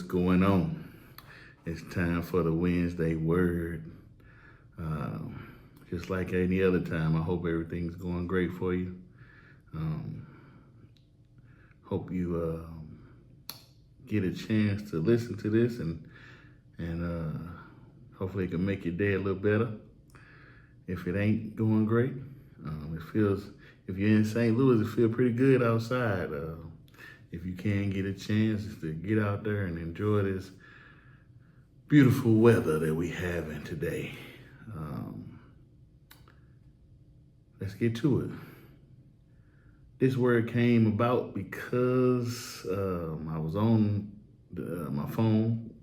what's going on? It's time for the Wednesday word. Just like any other time, I hope everything's going great for you. Hope you get a chance to listen to this and hopefully it can make your day a little better. If it ain't going great, if you're in St. Louis, it feels pretty good outside. If you can get a chance to get out there and enjoy this beautiful weather that we have in today. Let's get to it. This word came about because I was on my phone,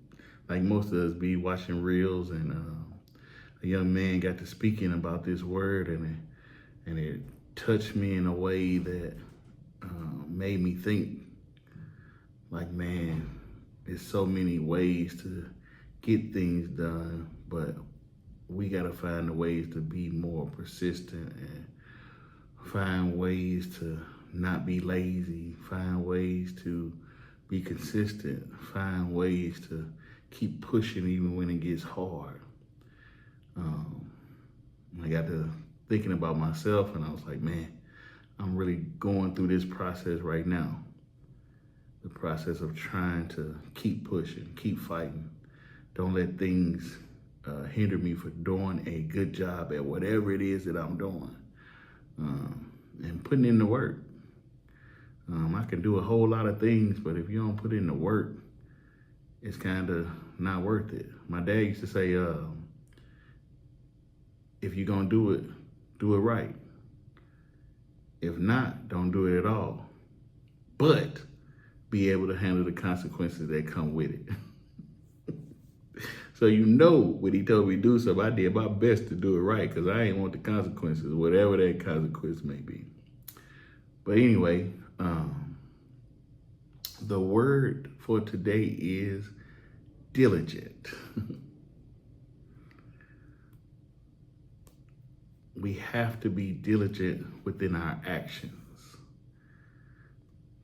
like most of us be, watching reels, and a young man got to speaking about this word, and it touched me in a way that made me think, like, man, there's so many ways to get things done, but we gotta find the ways to be more persistent and find ways to not be lazy, find ways to be consistent, find ways to keep pushing even when it gets hard. I got to thinking about myself, and I was like, man, I'm really going through this process right now. The process of trying to keep pushing, keep fighting. Don't let things hinder me for doing a good job at whatever it is that I'm doing, and putting in the work. I can do a whole lot of things, but if you don't put in the work, it's kind of not worth it. My dad used to say, if you're gonna do it right. If not, don't do it at all. But be able to handle the consequences that come with it. So when he told me to do something, I did my best to do it right, because I ain't want the consequences, whatever that consequence may be. But anyway, the word for today is diligent. We have to be diligent within our actions.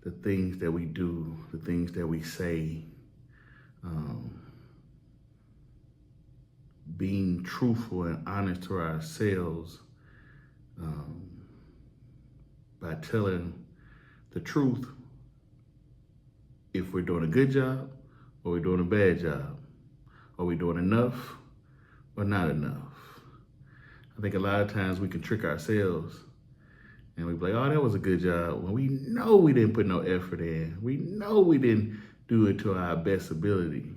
The things that we do, the things that we say, being truthful and honest to ourselves, by telling the truth if we're doing a good job or we're doing a bad job. Are we doing enough or not enough? I think a lot of times we can trick ourselves and we be like, oh, that was a good job, when we know we didn't put no effort in. We know we didn't do it to our best ability.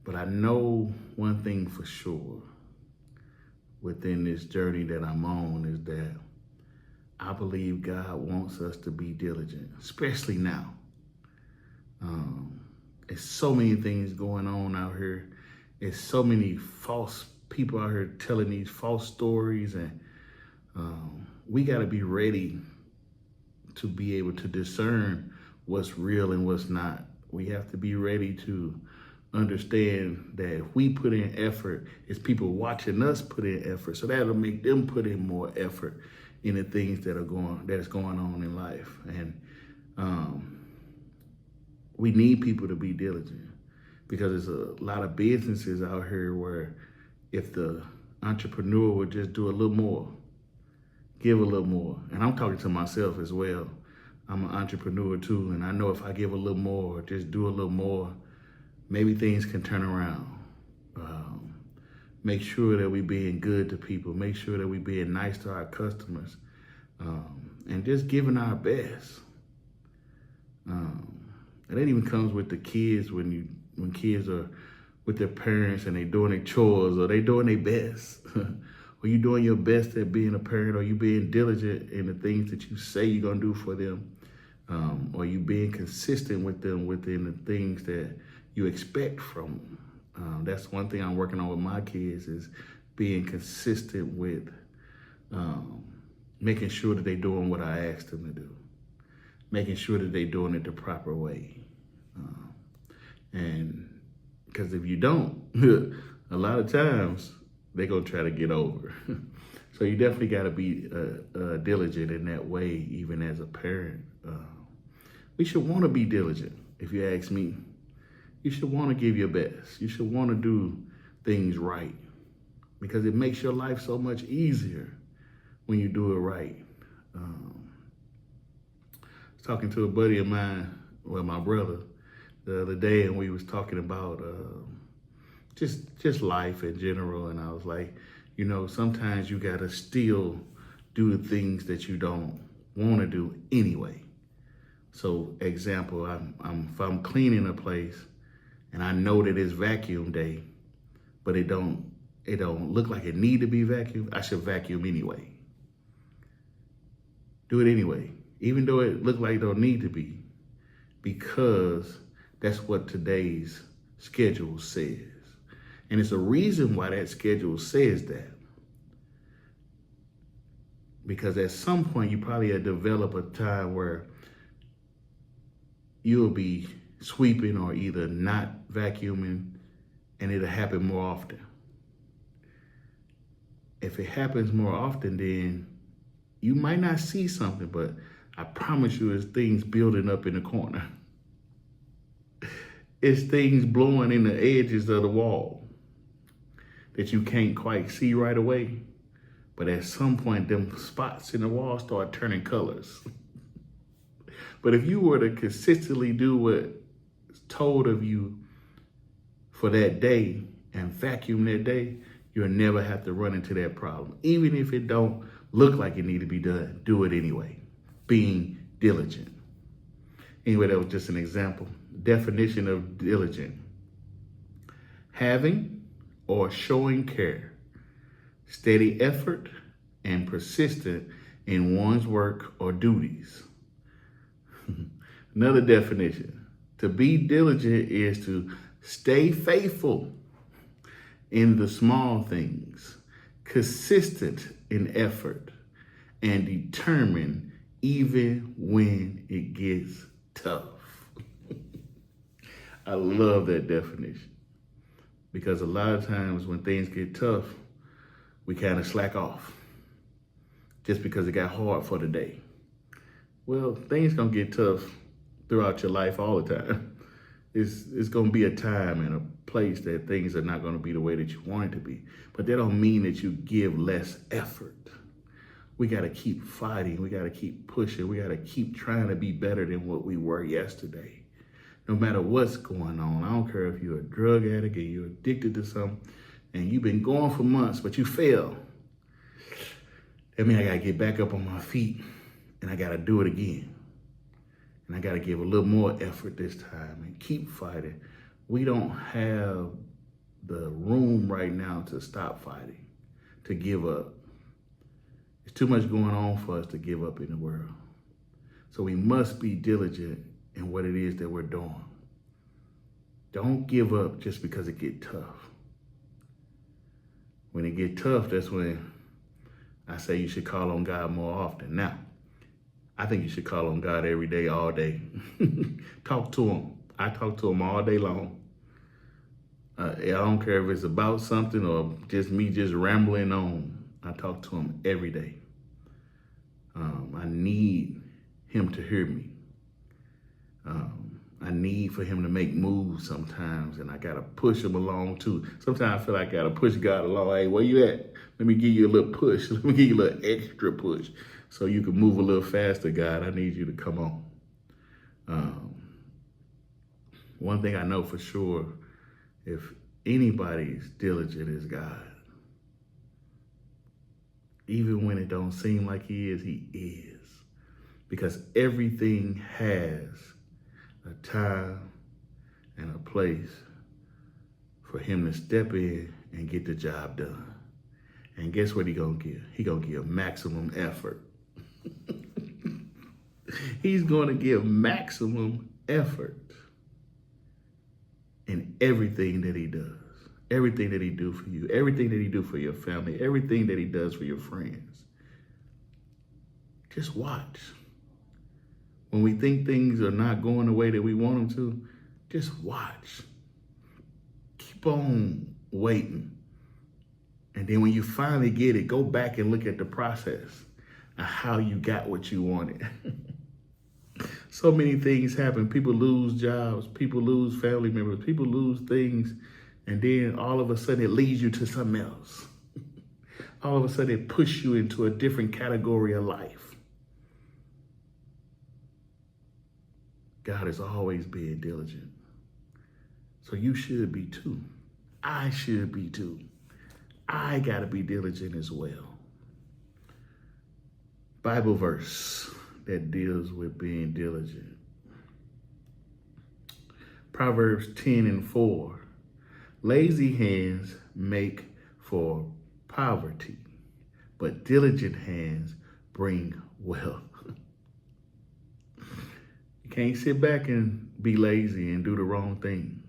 But I know one thing for sure within this journey that I'm on, is that I believe God wants us to be diligent, especially now. There's so many things going on out here. There's so many false people out here telling these false stories, and we got to be ready to be able to discern what's real and what's not. We have to be ready to understand that if we put in effort, it's people watching us put in effort, so that'll make them put in more effort in the things that's going on in life. And we need people to be diligent, because there's a lot of businesses out here where if the entrepreneur would just do a little more, give a little more. And I'm talking to myself as well. I'm an entrepreneur too, and I know if I give a little more, just do a little more, maybe things can turn around. Make sure that we being good to people. Make sure that we being nice to our customers, and just giving our best. And that even comes with the kids, when kids are with their parents and they doing their chores or they doing their best. Or you doing your best at being a parent, or you being diligent in the things that you say you're gonna do for them, or you being consistent with them within the things that you expect from them. That's one thing I'm working on with my kids, is being consistent with making sure that they're doing what I asked them to do, making sure that they're doing it the proper way. And because if you don't, a lot of times they're going to try to get over. So you definitely got to be diligent in that way, even as a parent. We should want to be diligent, if you ask me. You should want to give your best. You should want to do things right because it makes your life so much easier when you do it right. I was talking to a buddy of mine, well, my brother, the other day, and we was talking about just life in general. And I was like, sometimes you gotta still do the things that you don't want to do anyway. So, example, if I'm cleaning a place and I know that it's vacuum day, but it don't look like it need to be vacuumed, I should vacuum anyway. Do it anyway, even though it look like it don't need to be, because that's what today's schedule says. And it's a reason why that schedule says that. Because at some point you probably have developed a time where you'll be sweeping or either not vacuuming, and it'll happen more often. If it happens more often, then you might not see something, but I promise you it's things building up in the corner. It's things blowing in the edges of the wall that you can't quite see right away. But at some point, them spots in the wall start turning colors. But if you were to consistently do what's told of you for that day and vacuum that day, you'll never have to run into that problem. Even if it don't look like it need to be done, do it anyway. Being diligent. Anyway, that was just an example. Definition of diligent: having or showing care, steady effort, and persistent in one's work or duties. Another definition: to be diligent is to stay faithful in the small things, consistent in effort, and determined even when it gets tough. I love that definition because a lot of times when things get tough, we kind of slack off just because it got hard for the day. Well, things gonna get tough throughout your life all the time. It's gonna be a time and a place that things are not gonna be the way that you want it to be. But that don't mean that you give less effort. We gotta keep fighting. We gotta keep pushing. We gotta keep trying to be better than what we were yesterday. No matter what's going on. I don't care if you're a drug addict or you're addicted to something and you've been going for months, but you fail. That means I gotta get back up on my feet and I gotta do it again. And I gotta give a little more effort this time and keep fighting. We don't have the room right now to stop fighting, to give up. There's too much going on for us to give up in the world. So we must be diligent in what it is that we're doing. Don't give up just because it get tough. When it get tough, that's when I say you should call on God more often. Now, I think you should call on God every day, all day. Talk to him. I talk to him all day long. I don't care if it's about something or just me just rambling on. I talk to him every day. I need him to hear me. I need for him to make moves sometimes, and I gotta push him along too. Sometimes I feel like I gotta push God along. Hey, where you at? Let me give you a little push. Let me give you a little extra push so you can move a little faster, God. I need you to come on. One thing I know for sure, if anybody's diligent is God. Even when it don't seem like he is. Because everything has a time and a place for him to step in and get the job done. And guess what he gonna give? He gonna give maximum effort. He's gonna give maximum effort in everything that he does. Everything that he do for you. Everything that he do for your family. Everything that he does for your friends. Just watch. When we think things are not going the way that we want them to, just watch. Keep on waiting. And then when you finally get it, go back and look at the process of how you got what you wanted. So many things happen. People lose jobs, people lose family members, people lose things, and then all of a sudden it leads you to something else. All of a sudden it pushes you into a different category of life. God is always being diligent. So you should be too. I should be too. I got to be diligent as well. Bible verse that deals with being diligent. Proverbs 10:4. Lazy hands make for poverty, but diligent hands bring wealth. You can't sit back and be lazy and do the wrong thing.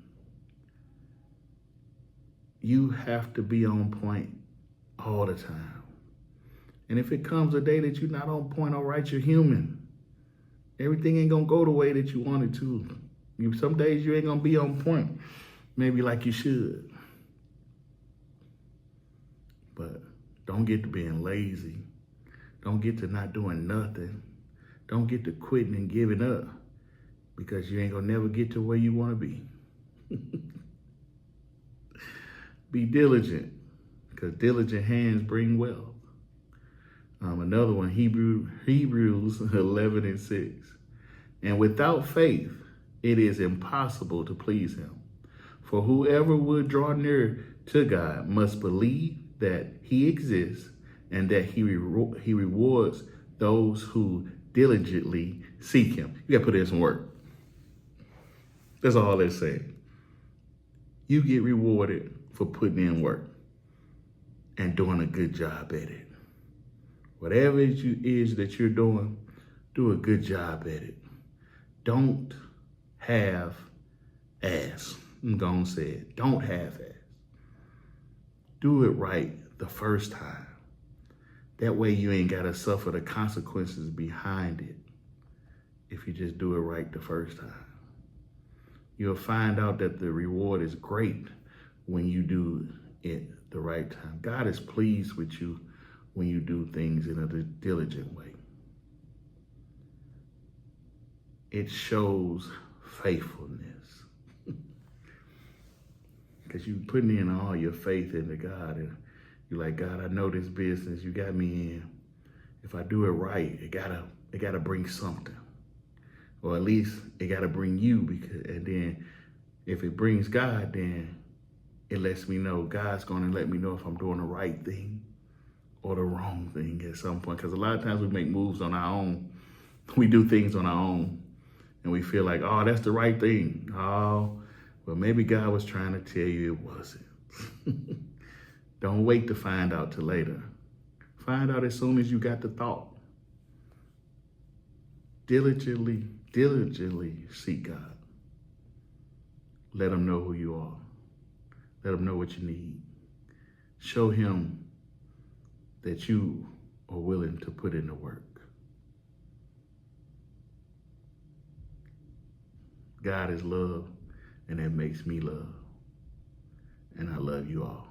You have to be on point all the time. And if it comes a day that you're not on point, all right, you're human. Everything ain't gonna go the way that you want it to. Some days you ain't gonna be on point, maybe like you should. But don't get to being lazy. Don't get to not doing nothing. Don't get to quitting and giving up, because you ain't gonna never get to where you wanna be. Be diligent, because diligent hands bring wealth. Another one, Hebrews 11:6. And without faith, it is impossible to please him. For whoever would draw near to God must believe that he exists and that he rewards those who diligently seek him. You got to put in some work. That's all they're saying. You get rewarded for putting in work and doing a good job at it. Whatever it is that you're doing, do a good job at it. Don't have ass. I'm gonna say it. Don't have ass. Do it right the first time. That way you ain't gotta suffer the consequences behind it if you just do it right the first time. You'll find out that the reward is great when you do it the right time. God is pleased with you when you do things in a diligent way. It shows faithfulness. Because you're putting in all your faith into God, and you're like, God, I know this business you got me in. If I do it right, it gotta bring something. Or at least it gotta bring you, and then if it brings God, then it lets me know, God's gonna let me know if I'm doing the right thing or the wrong thing at some point. Because a lot of times we make moves on our own. We do things on our own and we feel like, oh, that's the right thing. Oh, well, maybe God was trying to tell you it wasn't. Don't wait to find out till later. Find out as soon as you got the thought. Diligently seek God. Let him know who you are. Let him know what you need. Show him that you are willing to put in the work. God is love, and that makes me love. And I love you all.